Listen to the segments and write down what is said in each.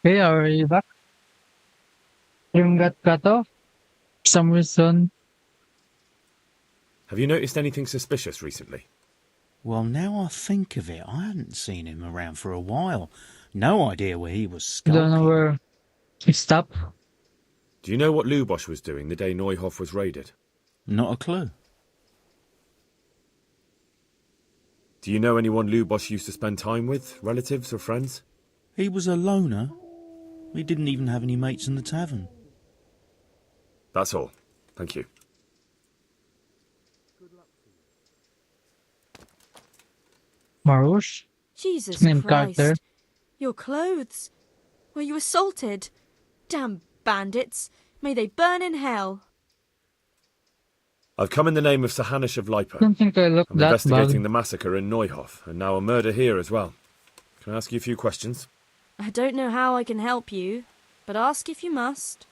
Hey, are you back? Stream got cut off for some reason. Have you noticed anything suspicious recently? Well, now I think of it, I hadn't seen him around for a while. No idea where he was Don't know skulking. where he stopped. Do you know what Lubosch was doing the day Neuhoff was raided? Not a clue. Do you know anyone Lubosch used to spend time with, relatives or friends? He was a loner. He didn't even have any mates in the tavern. That's all. Thank you. Marouche? Jesus Name Christ. Carter. Your clothes. Were you assaulted? Damn bandits. May they burn in hell. I've come in the name of Sahanish of Lipa. Don't think I look I'm that investigating bad. the massacre in Neuhoff, and now a murder here as well. Can I ask you a few questions? I don't know how I can help you, but ask if you must.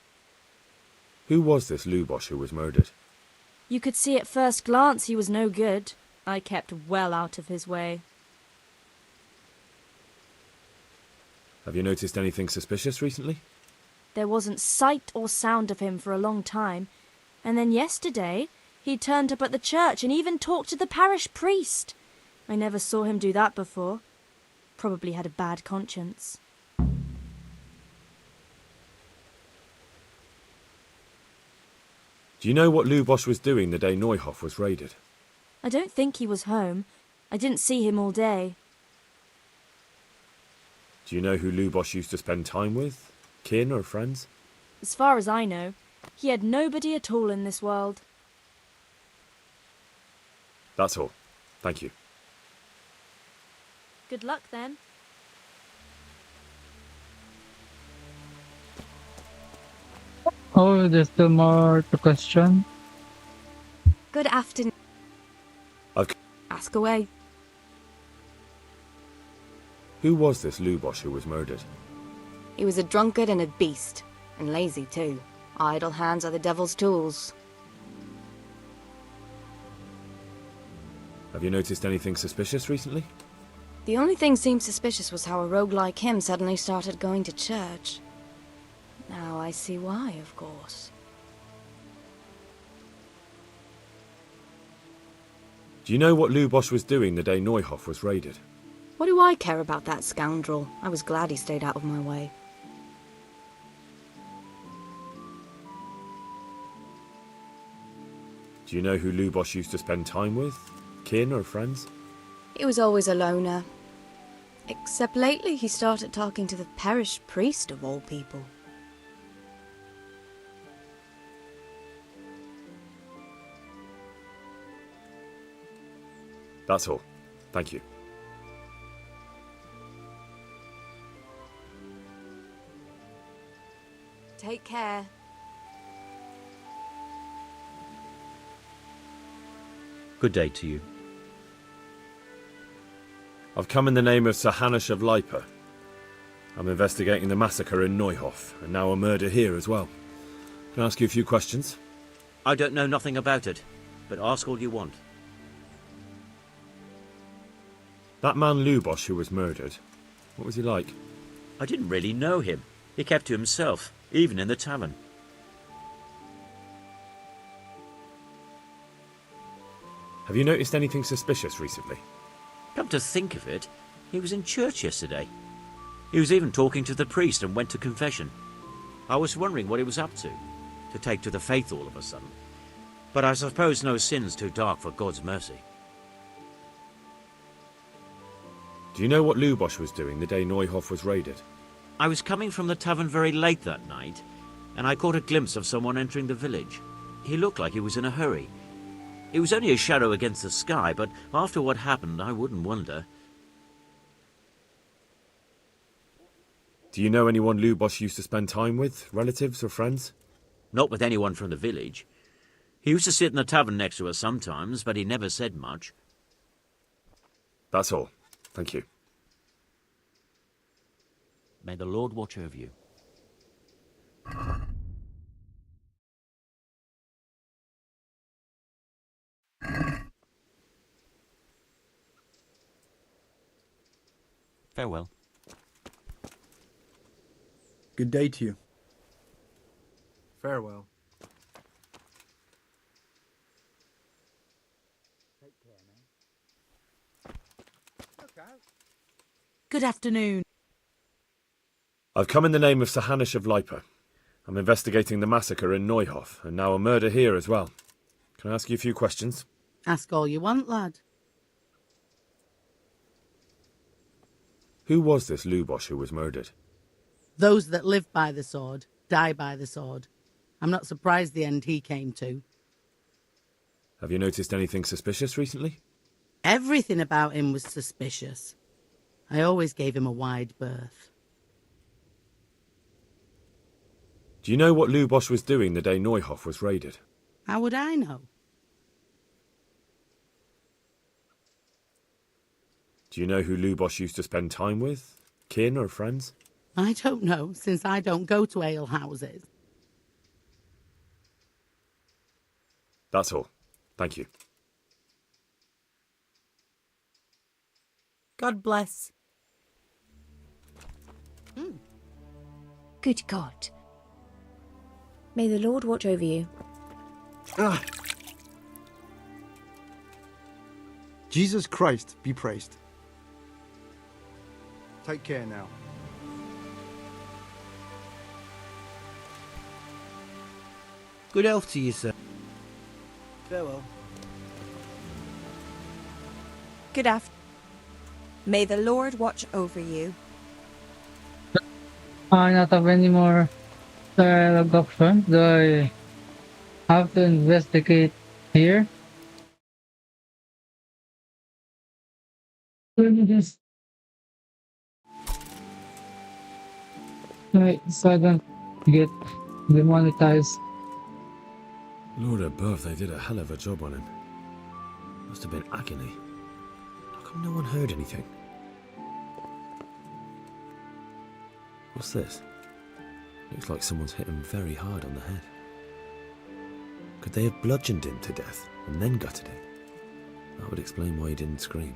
Who was this Lubosch who was murdered? You could see at first glance he was no good. I kept well out of his way. Have you noticed anything suspicious recently? There wasn't sight or sound of him for a long time, and then yesterday he turned up at the church and even talked to the parish priest. I never saw him do that before. Probably had a bad conscience. Do you know what Lubosch was doing the day Neuhoff was raided? I don't think he was home. I didn't see him all day. Do you know who Lubosch used to spend time with? Kin or friends? As far as I know, he had nobody at all in this world. That's all. Thank you. Good luck then. Oh, there's still more to question. Good afternoon. I've... Ask away. Who was this Lubosch who was murdered? He was a drunkard and a beast, and lazy too. Idle hands are the devil's tools. Have you noticed anything suspicious recently? The only thing seemed suspicious was how a rogue like him suddenly started going to church. Now I see why, of course. Do you know what Lubosch was doing the day Neuhoff was raided? What do I care about that scoundrel? I was glad he stayed out of my way. Do you know who Lubosch used to spend time with? Kin or friends? He was always a loner. Except lately he started talking to the parish priest of all people. That's all. Thank you. Take care. Good day to you. I've come in the name of Sahanish of Lipa. I'm investigating the massacre in Neuhoff, and now a murder here as well. Can I ask you a few questions? I don't know nothing about it, but ask all you want. That man Lubosch who was murdered, what was he like? I didn't really know him. He kept to himself, even in the tavern. Have you noticed anything suspicious recently? Come to think of it, he was in church yesterday. He was even talking to the priest and went to confession. I was wondering what he was up to take to the faith all of a sudden. But I suppose no sin's too dark for God's mercy. Do you know what Lubosch was doing the day Neuhoff was raided? I was coming from the tavern very late that night, and I caught a glimpse of someone entering the village. He looked like he was in a hurry. It was only a shadow against the sky, but after what happened, I wouldn't wonder. Do you know anyone Lubosch used to spend time with, relatives or friends? Not with anyone from the village. He used to sit in the tavern next to us sometimes, but he never said much. That's all. Thank you. May the Lord watch over you. Farewell. Good day to you. Farewell. Good afternoon. I've come in the name of Sir Hanish of Lipa. I'm investigating the massacre in Neuhof, and now a murder here as well. Can I ask you a few questions? Ask all you want, lad. Who was this Lubosh who was murdered? Those that live by the sword die by the sword. I'm not surprised the end he came to. Have you noticed anything suspicious recently? Everything about him was suspicious. I always gave him a wide berth. Do you know what Lubosh was doing the day Neuhof was raided? How would I know? Do you know who Lubosh used to spend time with? Kin or friends? I don't know, since I don't go to ale houses. That's all. Thank you. God bless. Good God. May the Lord watch over you. Ah. Jesus Christ be praised. Take care now. Good health to you, sir. Farewell. Good afternoon. May the Lord watch over you. I not have any more dialogue option. Do I have to investigate here? Let me just wait so I don't get demonetized. Lord above, they did a hell of a job on him. Must have been agony. How come no one heard anything? What's this? Looks like someone's hit him very hard on the head. Could they have bludgeoned him to death and then gutted him? That would explain why he didn't scream.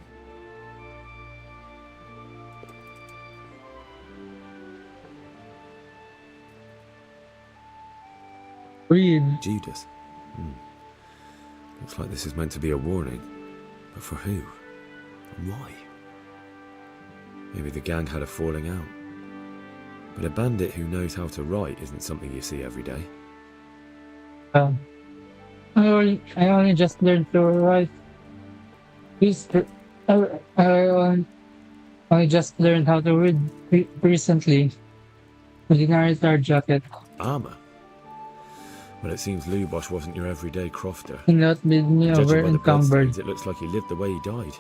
Read. Judas. Looks like this is meant to be a warning. But for who? And why? Maybe the gang had a falling out. But a bandit who knows how to write isn't something you see every day. I only just learned to write. I just learned how to read recently. Ordinary Star Jacket. Armour? Well, it seems Lubosh wasn't your everyday crofter. He not made me over Judging by the encumbered. bloodstains, it looks like he lived the way he died.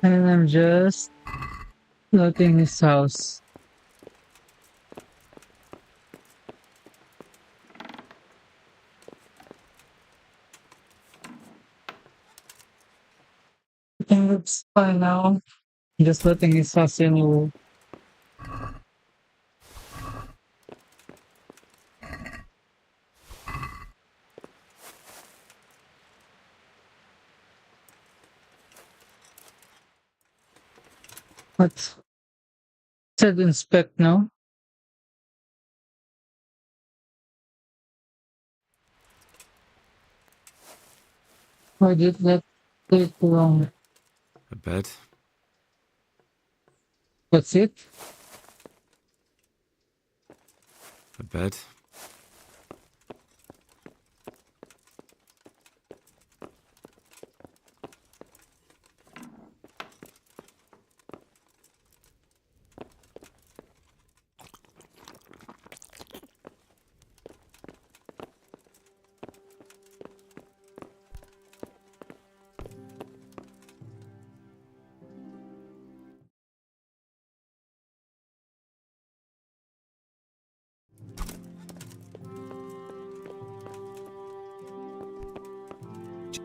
And I'm just looting his house. I think it's fine now. Just looting his house anyway. What? Said inspect now. Why did that take long? A bed? That's it? A bed?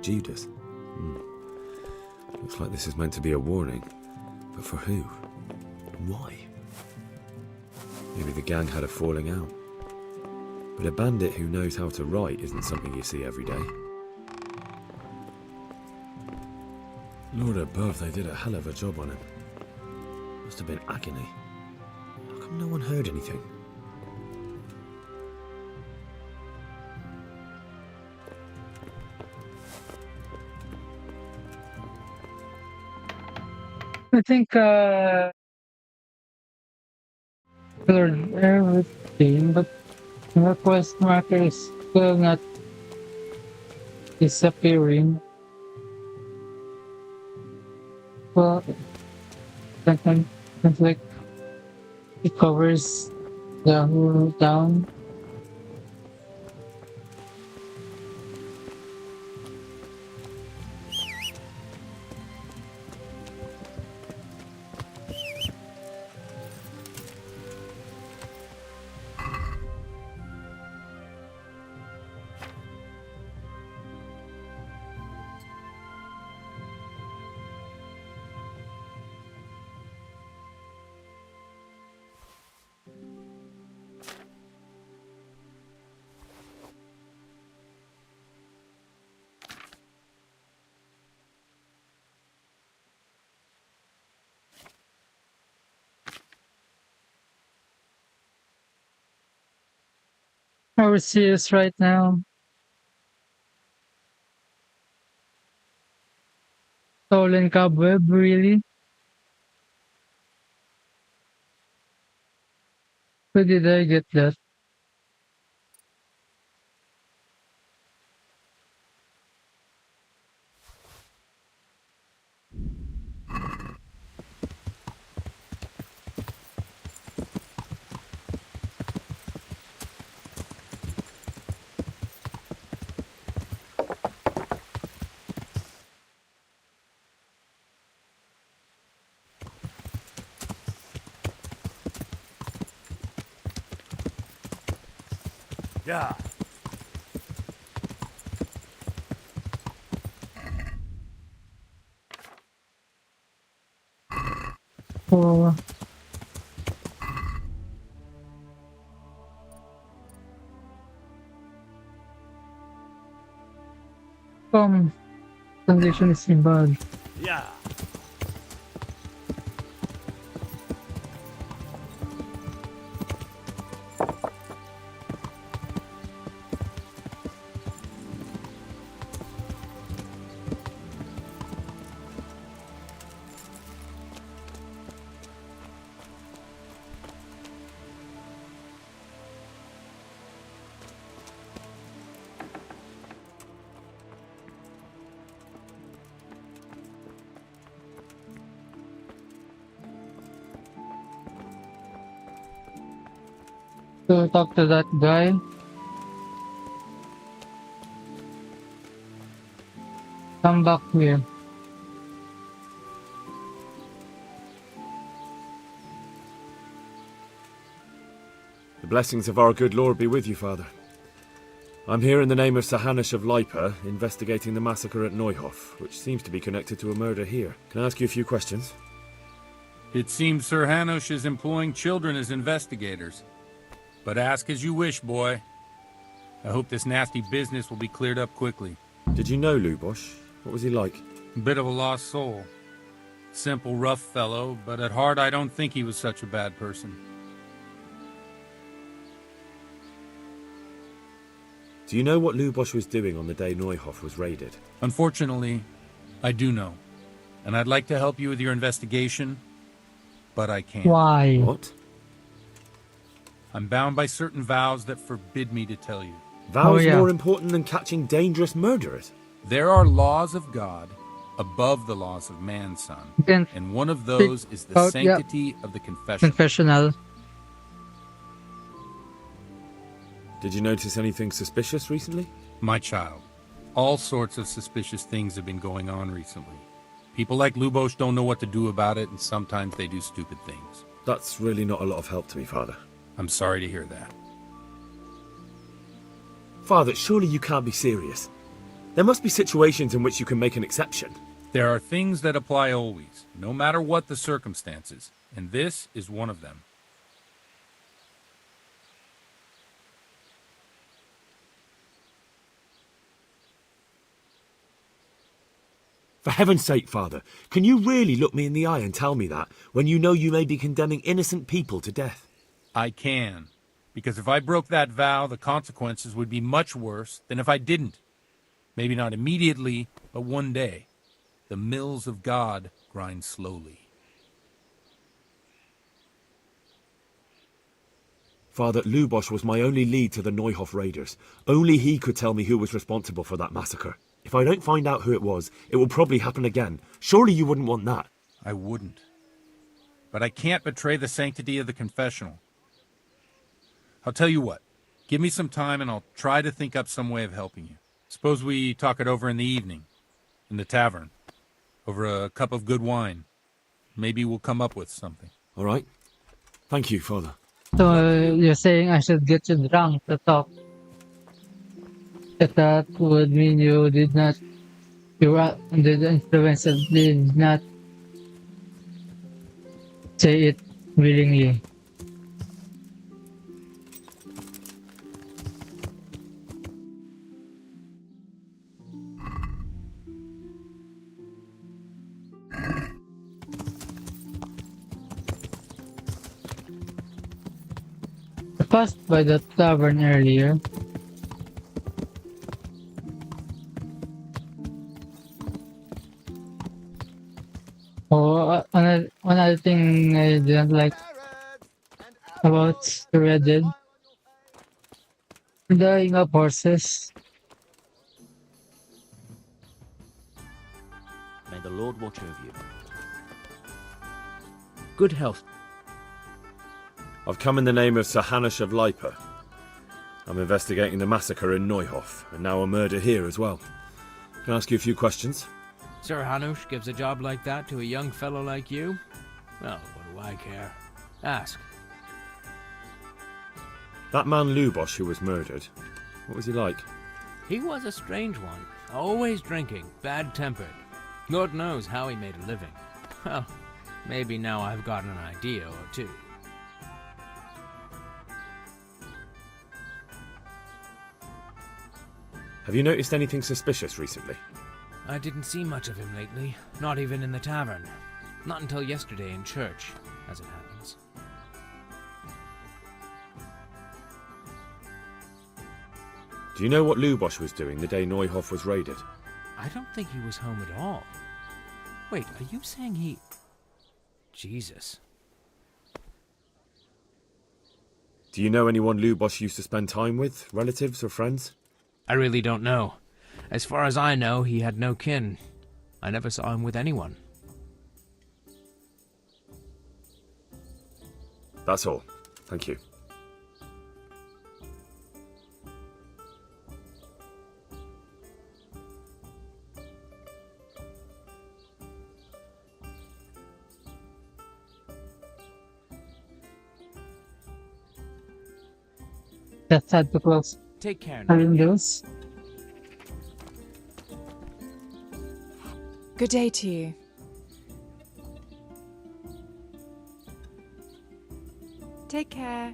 Judas. Looks like this is meant to be a warning. But for who? And why? Maybe the gang had a falling out. But a bandit who knows how to write isn't something you see every day. Lord above, they did a hell of a job on him. Must have been agony. How come no one heard anything? I think learned everything, but the quest marker is still not disappearing. Well, sometimes like it covers the whole town. Overseas right now. Stolen cobweb, really? Where did I get that? Yeah. Oh, condition is bad. Yeah. To talk to that guy. Come back here. The blessings of our good Lord be with you, Father. I'm here in the name of Sir Hanush of Lipa, investigating the massacre at Neuhof, which seems to be connected to a murder here. Can I ask you a few questions? It seems Sir Hanush is employing children as investigators. But ask as you wish, boy. I hope this nasty business will be cleared up quickly. Did you know Lubosh? What was he like? Bit of a lost soul. Simple, rough fellow, but at heart I don't think he was such a bad person. Do you know what Lubosh was doing on the day Neuhof was raided? Unfortunately, I do know. And I'd like to help you with your investigation, but I can't. Why? What? I'm bound by certain vows that forbid me to tell you. Vows yeah. more important than catching dangerous murderers? There are laws of God above the laws of man, son. Then And one of those is the about- yeah. sanctity of the confession. confessional. Did you notice anything suspicious recently? My child, all sorts of suspicious things have been going on recently. People like Lubosh don't know what to do about it, and sometimes they do stupid things. That's really not a lot of help to me, Father. I'm sorry to hear that. Father, surely you can't be serious. There must be situations in which you can make an exception. There are things that apply always, no matter what the circumstances, and this is one of them. For heaven's sake, Father, can you really look me in the eye and tell me that, when you know you may be condemning innocent people to death? I can, because if I broke that vow, the consequences would be much worse than if I didn't. Maybe not immediately, but one day. The mills of God grind slowly. Father, Lubosh was my only lead to the Neuhof raiders. Only he could tell me who was responsible for that massacre. If I don't find out who it was, it will probably happen again. Surely you wouldn't want that. I wouldn't. But I can't betray the sanctity of the confessional. I'll tell you what. Give me some time and I'll try to think up some way of helping you. Suppose we talk it over in the evening, in the tavern, over a cup of good wine. Maybe we'll come up with something. All right. Thank you, Father. So you're saying I should get you drunk to talk? That would mean you were under the influence and did not say it willingly. I passed by the tavern earlier. Oh, another thing I didn't like about Red Dead, dying of horses. May the Lord watch over you. Good health. I've come in the name of Sir Hanush of Lipa. I'm investigating the massacre in Neuhof, and now a murder here as well. Can I ask you a few questions? Sir Hanush gives a job like that to a young fellow like you? Well, what do I care? Ask. That man Lubosh who was murdered, what was he like? He was a strange one. Always drinking, bad-tempered. Lord knows how he made a living. Well, maybe now I've got an idea or two. Have you noticed anything suspicious recently? I didn't see much of him lately, not even in the tavern. Not until yesterday in church, as it happens. Do you know what Lubosh was doing the day Neuhof was raided? I don't think he was home at all. Wait, are you saying he... Jesus. Do you know anyone Lubosh used to spend time with? Relatives or friends? I really don't know. As far as I know, he had no kin. I never saw him with anyone. That's all. Thank you. That's had to close Take care our now. windows. Good day to you. Take care.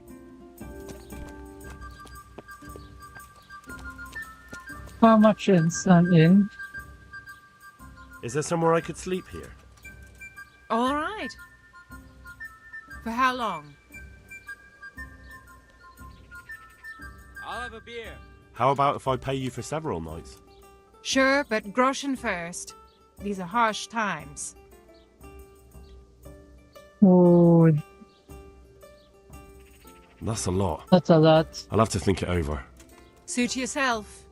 How much is an inn? Is there somewhere I could sleep here? All right. For how long? I'll have a beer. How about if I pay you for several nights? Sure, but groschen first. These are harsh times. Oh, That's a lot. that's a lot. I'll have to think it over. Suit yourself.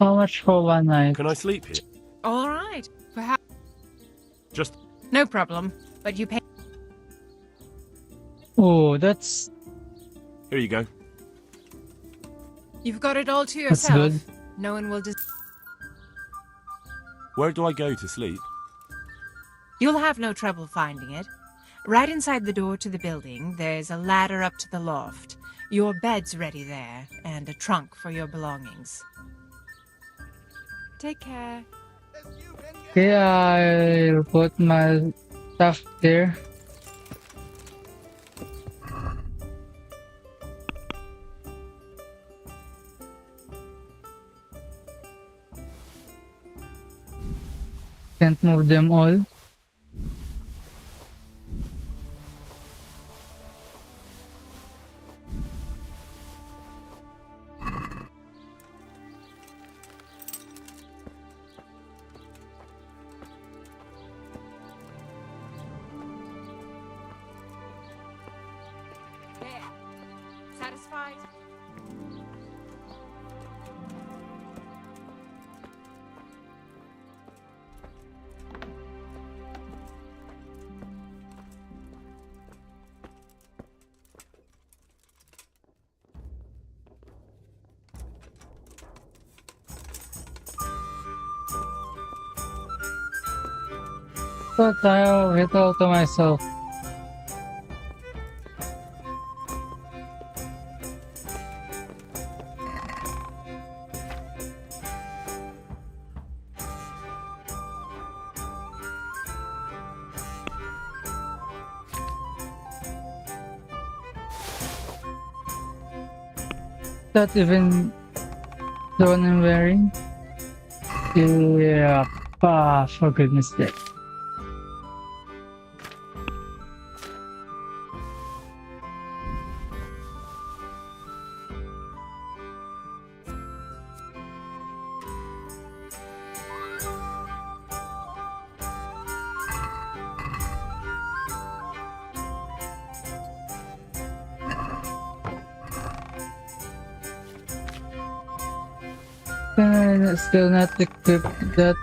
How much for one night? Can I sleep here? All right. For how... Just... No problem. But you pay... Oh, that's Here you go. You've got it all to That's yourself. good. No one will... Where do I go to sleep? You'll have no trouble finding it. Right inside the door to the building, there's a ladder up to the loft. Your bed's ready there, and a trunk for your belongings. Take care. Okay, I'll put my stuff there. Can't move them all. There. Satisfied? So tayo, ito to myself. Not even the one I'm wearing. Yeah, for goodness sake. Still not equipped that.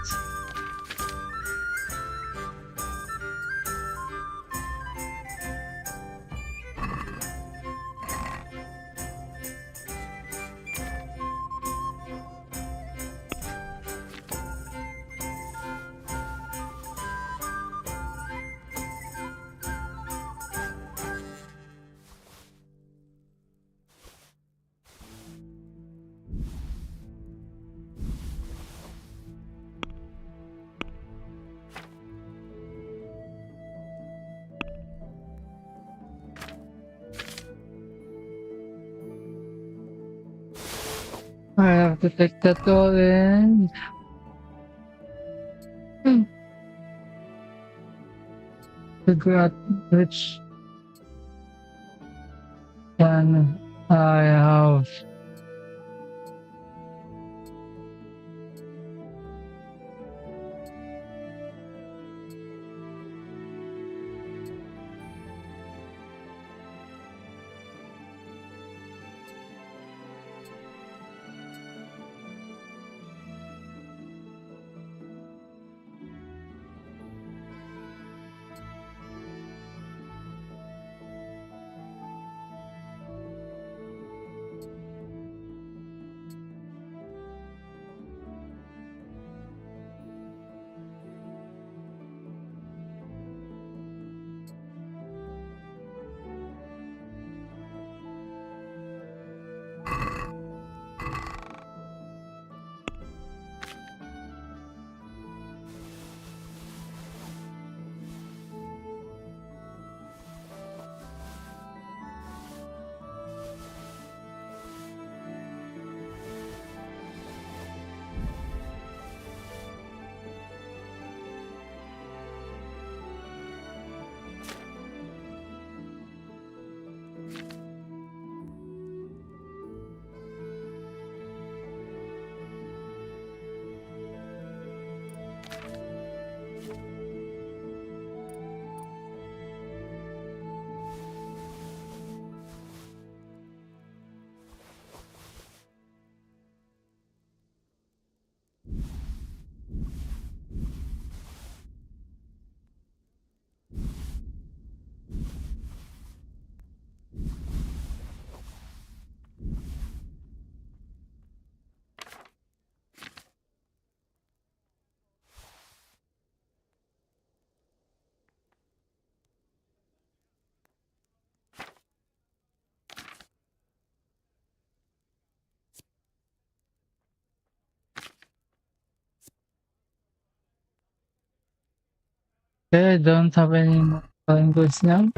I have to take that all in. Figure out which one I have. Okay, I don't have any more language now.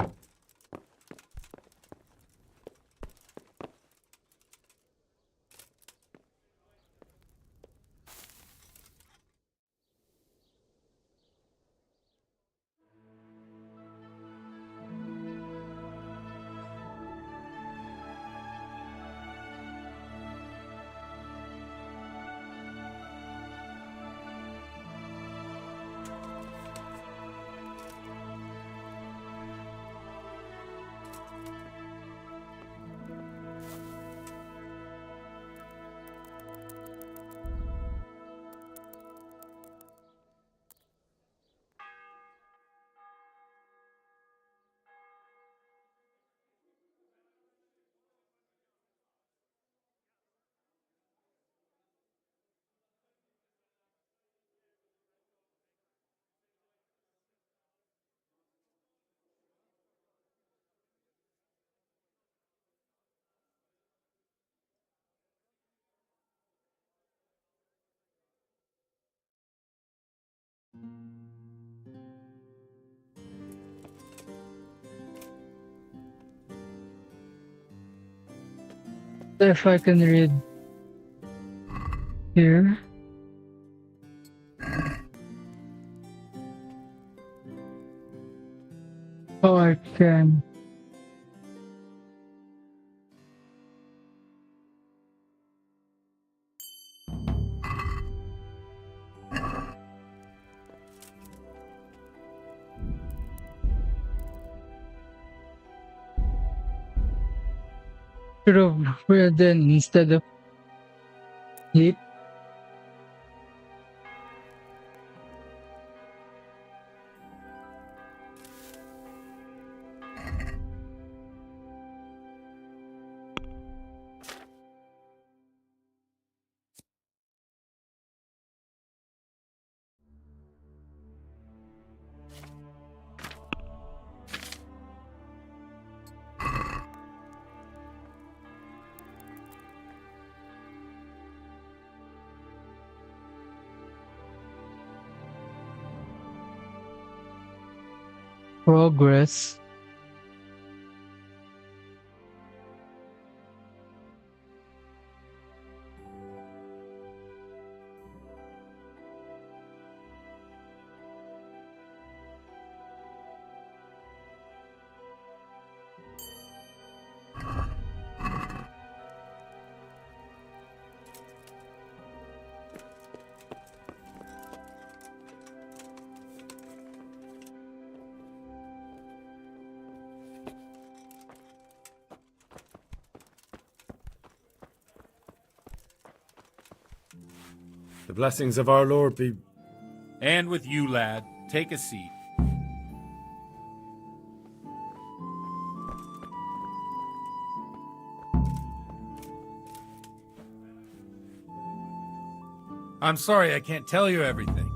If I can read here. Oh, I can. Should have read in instead of sleep. Progress. The blessings of our Lord be... And with you, lad. Take a seat. I'm sorry I can't tell you everything,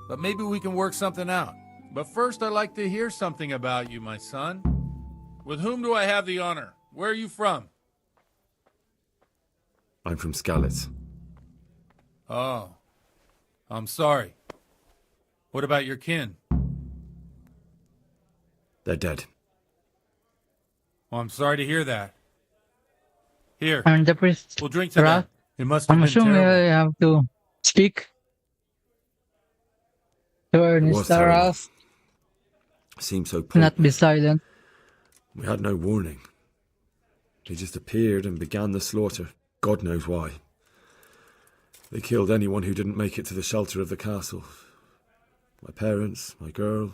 but maybe we can work something out. But first, I'd like to hear something about you, my son. With whom do I have the honor? Where are you from? I'm from Skalitz. Oh, I'm sorry. What about your kin? They're dead. Well, I'm sorry to hear that. Here, And the priest. we'll drink to them. It must have I'm been assuming terrible. I have to speak to It Ernest was terrible. Taras, Seemed so not be pointless. silent. We had no warning. They just appeared and began the slaughter. God knows why. They killed anyone who didn't make it to the shelter of the castle. My parents, my girl,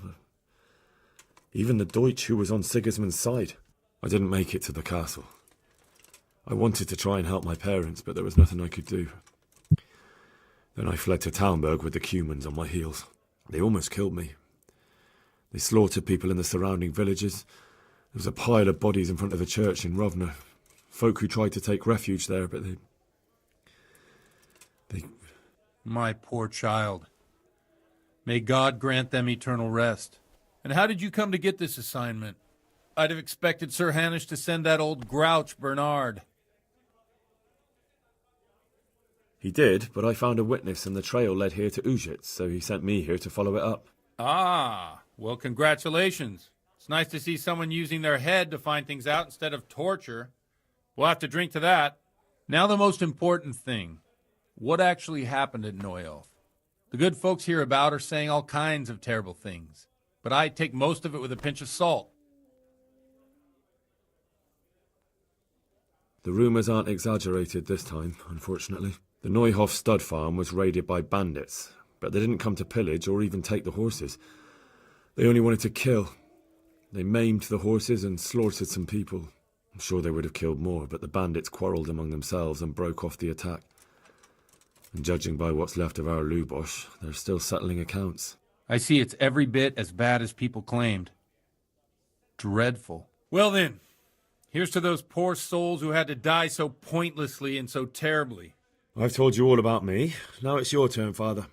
even the Deutsch who was on Sigismund's side. I didn't make it to the castle. I wanted to try and help my parents, but there was nothing I could do. Then I fled to Talmberg with the Cumans on my heels. They almost killed me. They slaughtered people in the surrounding villages. There was a pile of bodies in front of the church in Rovna. Folk who tried to take refuge there, but they... My poor child. May God grant them eternal rest. And how did you come to get this assignment? I'd have expected Sir Hanish to send that old grouch, Bernard. He did, but I found a witness and the trail led here to Ujitz, so he sent me here to follow it up. Ah, well, congratulations. It's nice to see someone using their head to find things out instead of torture. We'll have to drink to that. Now the most important thing. What actually happened at Neuhof? The good folks hereabout are saying all kinds of terrible things, but I take most of it with a pinch of salt. The rumours aren't exaggerated this time, unfortunately. The Neuhof stud farm was raided by bandits, but they didn't come to pillage or even take the horses. They only wanted to kill. They maimed the horses and slaughtered some people. I'm sure they would have killed more, but the bandits quarrelled among themselves and broke off the attack. And judging by what's left of our Lubosh, they're still settling accounts. I see it's every bit as bad as people claimed. Dreadful. Well then, here's to those poor souls who had to die so pointlessly and so terribly. I've told you all about me. Now it's your turn, Father.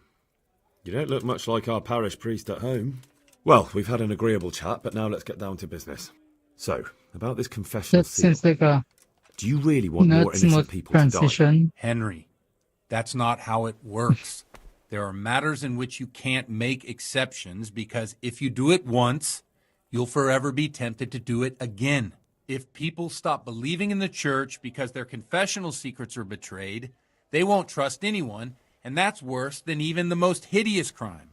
You don't look much like our parish priest at home. Well, we've had an agreeable chat, but now let's get down to business. So, about this confessional That seal. seems like a Do you really want more not innocent smooth people to die? transition. Henry, that's not how it works. There are matters in which you can't make exceptions because if you do it once, you'll forever be tempted to do it again. If people stop believing in the church because their confessional secrets are betrayed, they won't trust anyone, and that's worse than even the most hideous crime.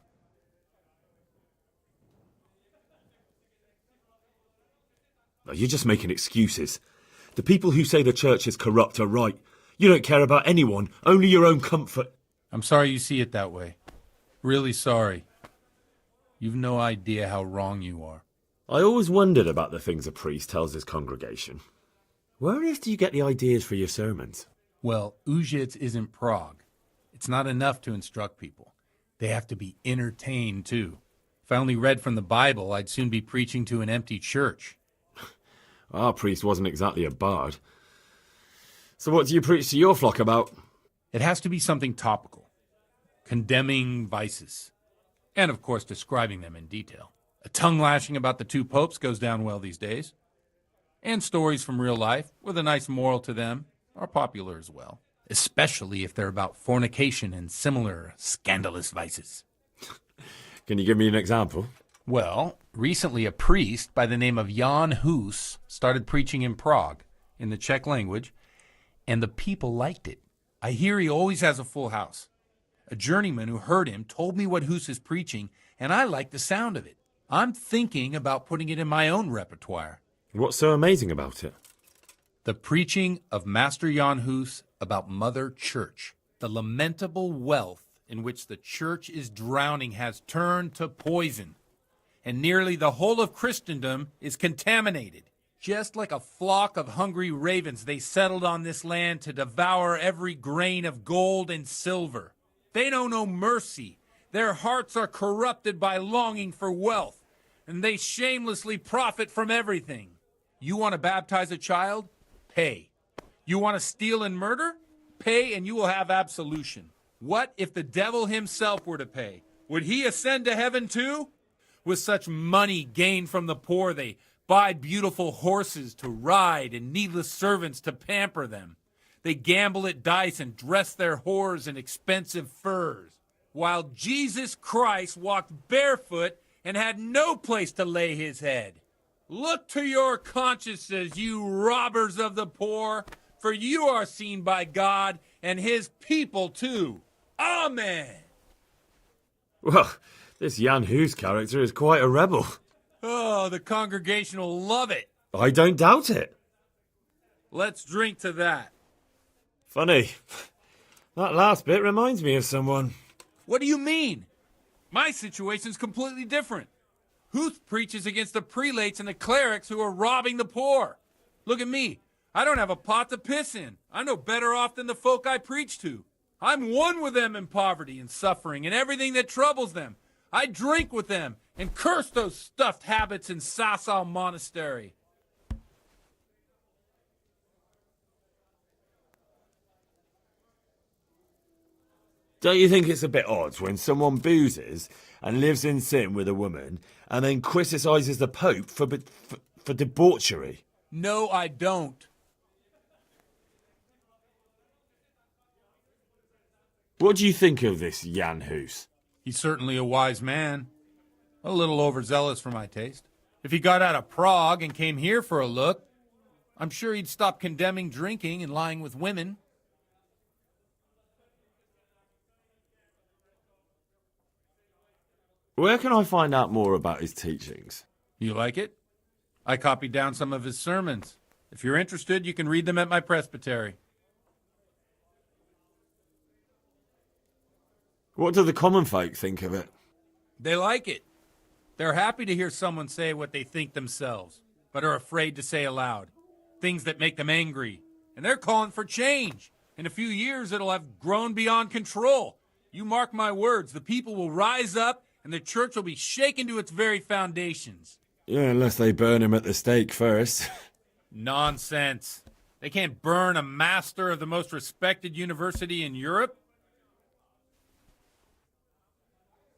You're just making excuses. The people who say the church is corrupt are right. You don't care about anyone, only your own comfort. I'm sorry you see it that way. Really sorry. You've no idea how wrong you are. I always wondered about the things a priest tells his congregation. Where on earth do you get the ideas for your sermons? Well, Ujits isn't Prague. It's not enough to instruct people. They have to be entertained, too. If I only read from the Bible, I'd soon be preaching to an empty church. Our priest wasn't exactly a bard. So what do you preach to your flock about? It has to be something topical. Condemning vices. And, of course, describing them in detail. A tongue-lashing about the two popes goes down well these days. And stories from real life, with a nice moral to them, are popular as well. Especially if they're about fornication and similar scandalous vices. Can you give me an example? Well, recently a priest by the name of Jan Hus started preaching in Prague, in the Czech language, and the people liked it. I hear he always has a full house. A journeyman who heard him told me what Hus is preaching, and I like the sound of it. I'm thinking about putting it in my own repertoire. What's so amazing about it? The preaching of Master Jan Hus about Mother Church. The lamentable wealth in which the church is drowning has turned to poison. And nearly the whole of Christendom is contaminated. Just like a flock of hungry ravens, they settled on this land to devour every grain of gold and silver. They know no mercy. Their hearts are corrupted by longing for wealth, and they shamelessly profit from everything. You want to baptize a child? Pay. You want to steal and murder? Pay and you will have absolution. What if the devil himself were to pay? Would he ascend to heaven too? With such money gained from the poor, they buy beautiful horses to ride and needless servants to pamper them. They gamble at dice and dress their whores in expensive furs, while Jesus Christ walked barefoot and had no place to lay his head. Look to your consciences, you robbers of the poor, for you are seen by God and his people too. Amen. Well, this Jan Hus character is quite a rebel. Oh, the congregation will love it. I don't doubt it. Let's drink to that. Funny. That last bit reminds me of someone. What do you mean? My situation's completely different. Huth preaches against the prelates and the clerics who are robbing the poor. Look at me. I don't have a pot to piss in. I'm no better off than the folk I preach to. I'm one with them in poverty and suffering and everything that troubles them. I drink with them and curse those stuffed habits in Sasau Monastery. Don't you think it's a bit odd when someone boozes and lives in sin with a woman and then criticises the Pope for debauchery? No, I don't. What do you think of this Jan Hus? He's certainly a wise man. A little overzealous for my taste. If he got out of Prague and came here for a look, I'm sure he'd stop condemning drinking and lying with women. Where can I find out more about his teachings? You like it? I copied down some of his sermons. If you're interested, you can read them at my presbytery. What do the common folk think of it? They like it. They're happy to hear someone say what they think themselves, but are afraid to say aloud. Things that make them angry. And they're calling for change. In a few years, it'll have grown beyond control. You mark my words, the people will rise up and the church will be shaken to its very foundations. Yeah, unless they burn him at the stake first. Nonsense. They can't burn a master of the most respected university in Europe.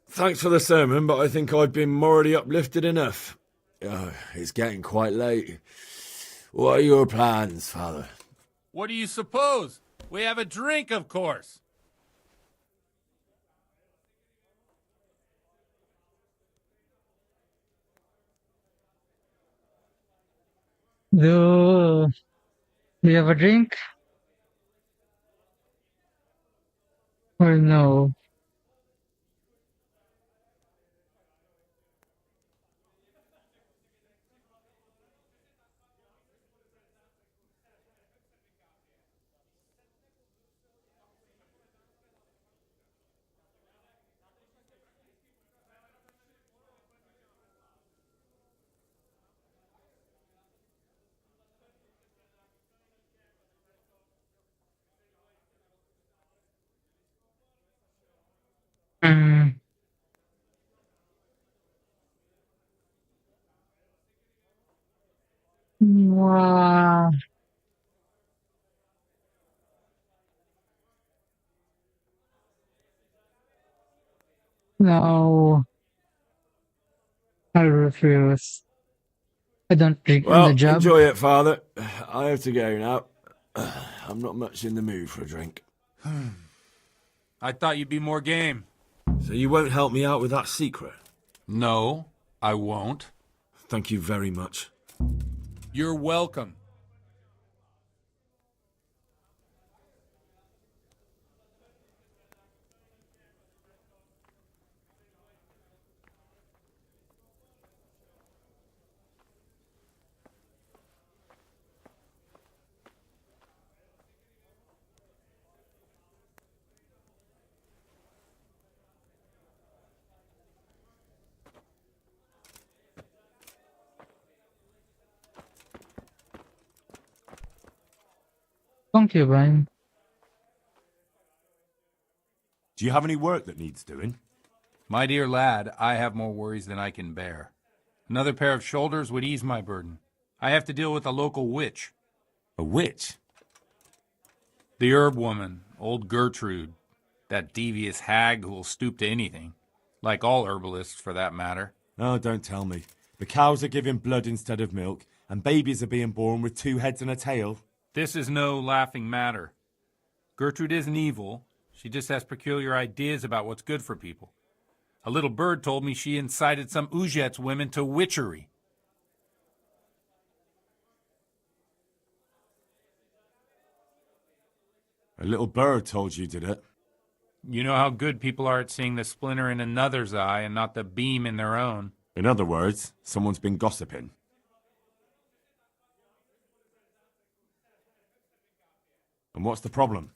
Thanks for the sermon, but I think I've been morally uplifted enough. Oh, it's getting quite late. What are your plans, Father? What do you suppose? We have a drink, of course. Do you have a drink? Or no? Mm, wow. No, I refuse. I don't drink on the Well, job. enjoy it, Father. I have to go now. I'm not much in the mood for a drink. I thought you'd be more game. So you won't help me out with that secret? No, I won't. Thank you very much. You're welcome. Thank you, Brian. Do you have any work that needs doing? My dear lad, I have more worries than I can bear. Another pair of shoulders would ease my burden. I have to deal with a local witch. A witch? The herb woman, old Gertrude. That devious hag who will stoop to anything. Like all herbalists, for that matter. Oh, don't tell me. The cows are giving blood instead of milk, and babies are being born with 2 heads and a tail. This is no laughing matter. Gertrude isn't evil. She just has peculiar ideas about what's good for people. A little bird told me she incited some Ujet's women to witchery. A little bird told you, did it? You know how good people are at seeing the splinter in another's eye and not the beam in their own. In other words, someone's been gossiping. And what's the problem?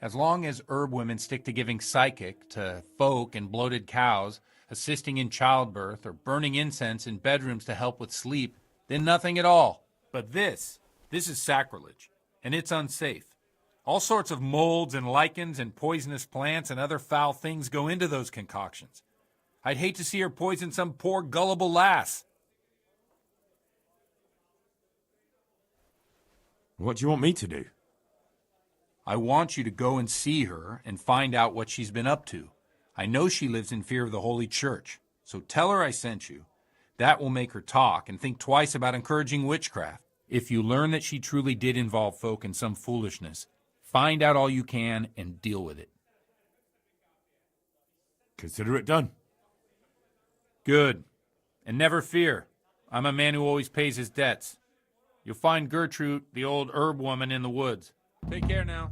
As long as herb women stick to giving psychic to folk and bloated cows, assisting in childbirth, or burning incense in bedrooms to help with sleep, then nothing at all. But this is sacrilege, and it's unsafe. All sorts of molds and lichens and poisonous plants and other foul things go into those concoctions. I'd hate to see her poison some poor gullible lass. What do you want me to do? I want you to go and see her and find out what she's been up to. I know she lives in fear of the Holy Church, so tell her I sent you. That will make her talk and think twice about encouraging witchcraft. If you learn that she truly did involve folk in some foolishness, find out all you can and deal with it. Consider it done. Good. And never fear. I'm a man who always pays his debts. You'll find Gertrude, the old herb woman, in the woods. Take care now.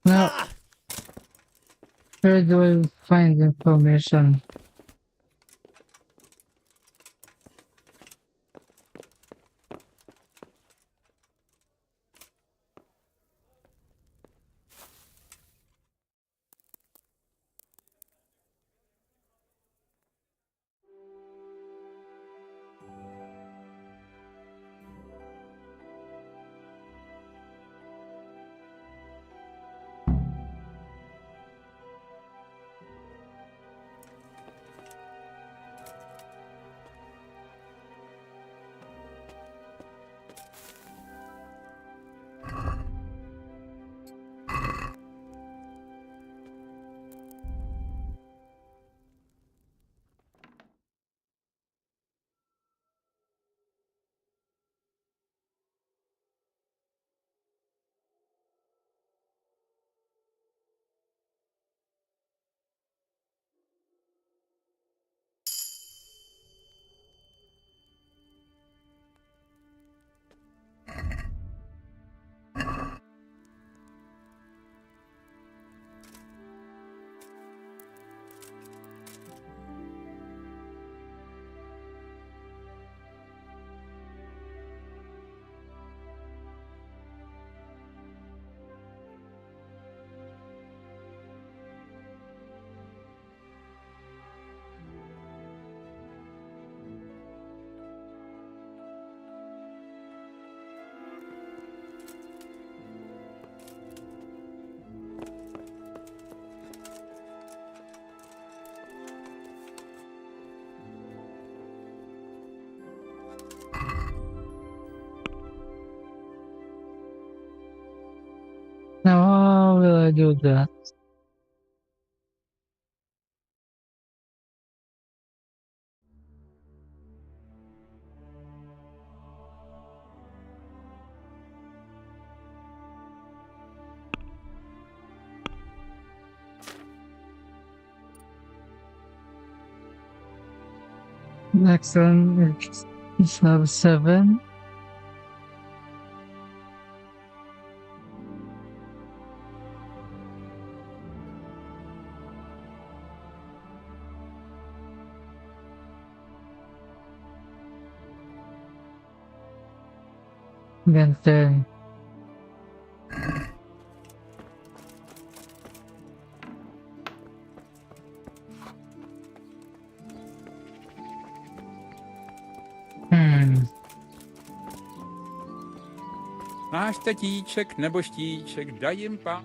Now, where do I find information? Now, how will I do that? Next one is level 7. Then 10. Náš tatíček nebo štíček, daj jim pán.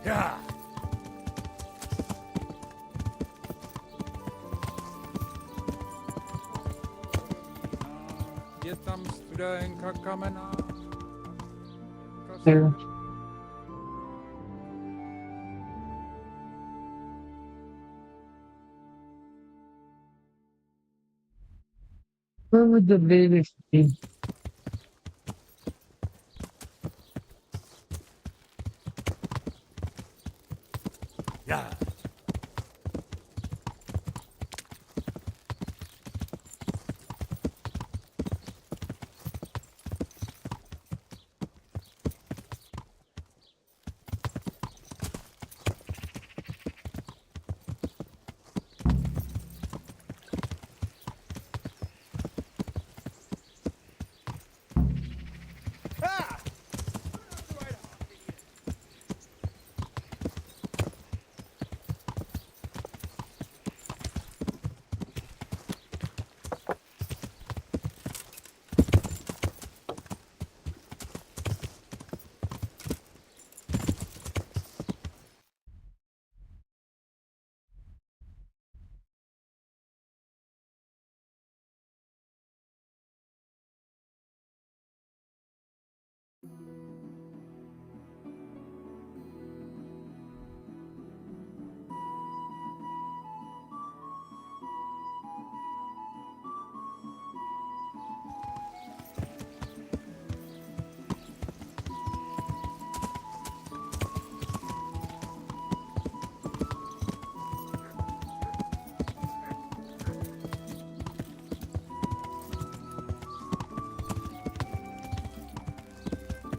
Yeah. Buddha and Kakamana. Yeah. Where would the babies be? Yeah.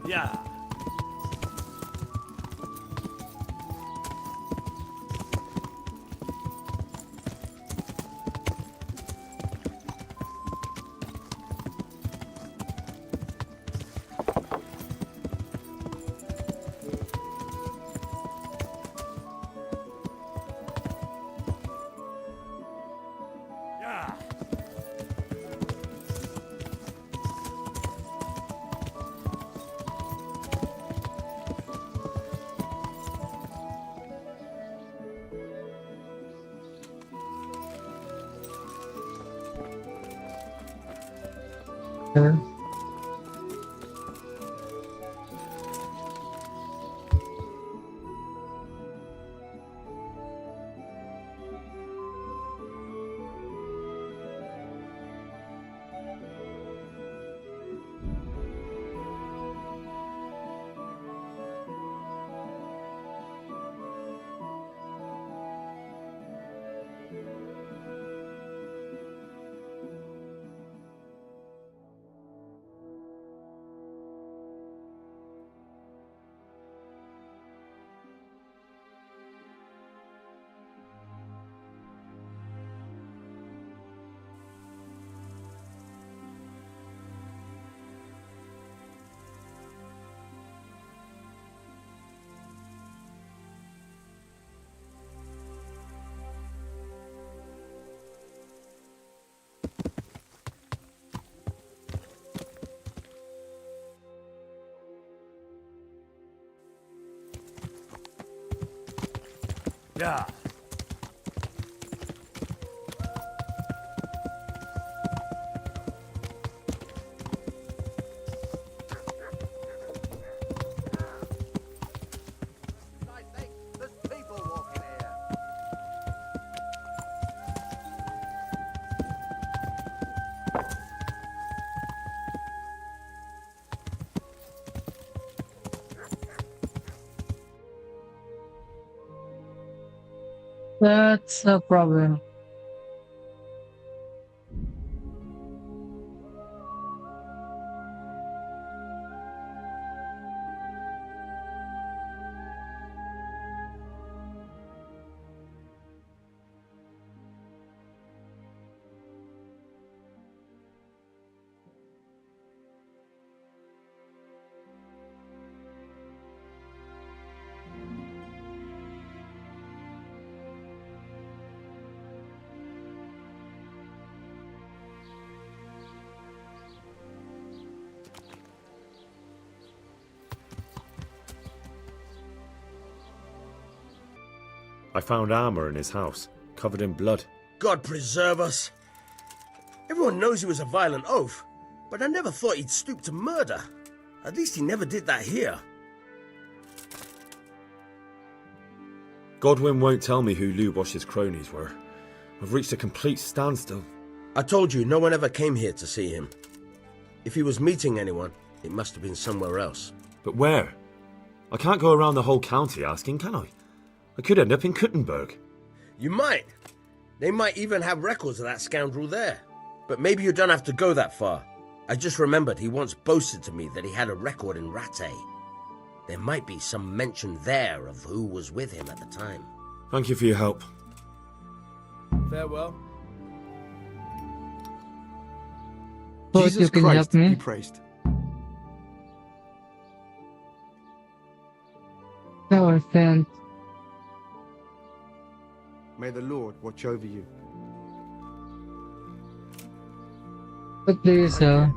Yeah. Yeah. Yeah. Yeah. That's a problem. I found armour in his house, covered in blood. God preserve us. Everyone knows he was a violent oaf. But I never thought he'd stoop to murder. At least he never did that here. Godwin won't tell me who Lubosh's cronies were. I've reached a complete standstill. I told you, no one ever came here to see him. If he was meeting anyone, it must have been somewhere else. But where? I can't go around the whole county asking, can I? I could end up in Kuttenberg. You might. They might even have records of that scoundrel there. But maybe you don't have to go that far. I just remembered he once boasted to me that he had a record in Rattay. There might be some mention there of who was with him at the time. Thank you for your help. Farewell. Lord, Jesus you can help Christ me. be praised. No, thanks. May the Lord watch over you. What do you say?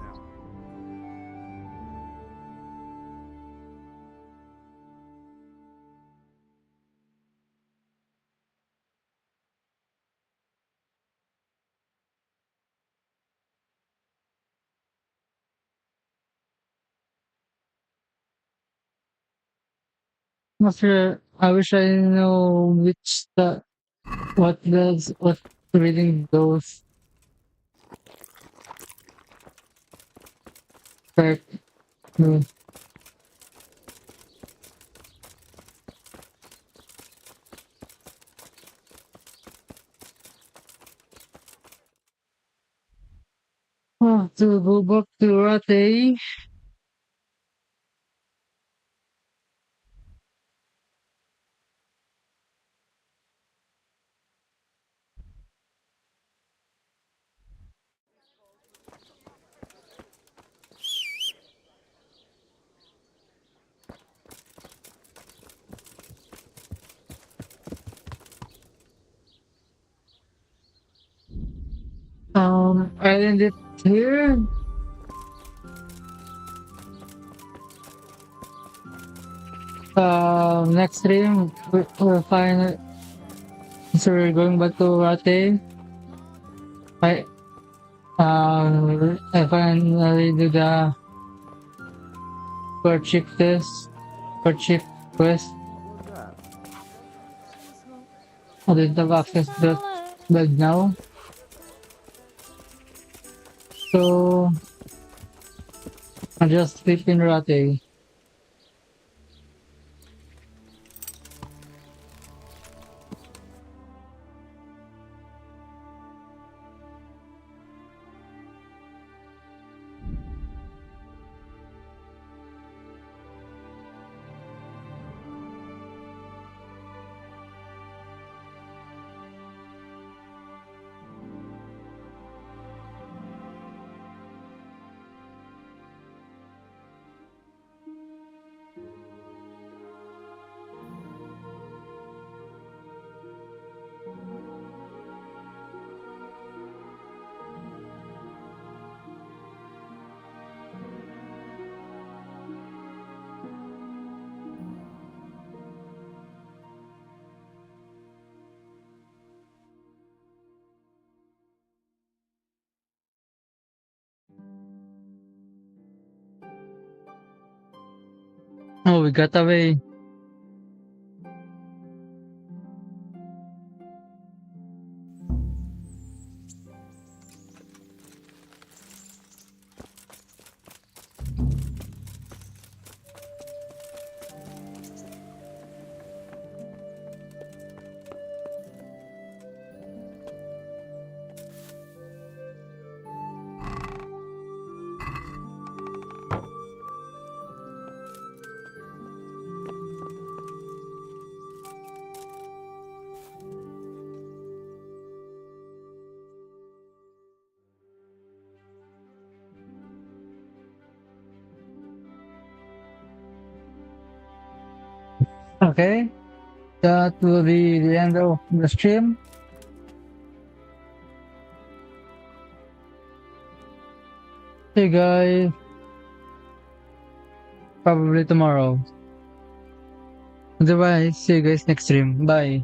Master, I wish I know what reading those start to. Oh, to go back to Rate. I end it here. Next stream we'll find it. So we're going back to Rate. I finally do the courtship test, courtship quest. I didn't have access to that bed now. So I just sleep in Rate. Oh, we got away. Okay, that will be the end of the stream. See you guys probably tomorrow. Otherwise, see you guys next stream. Bye.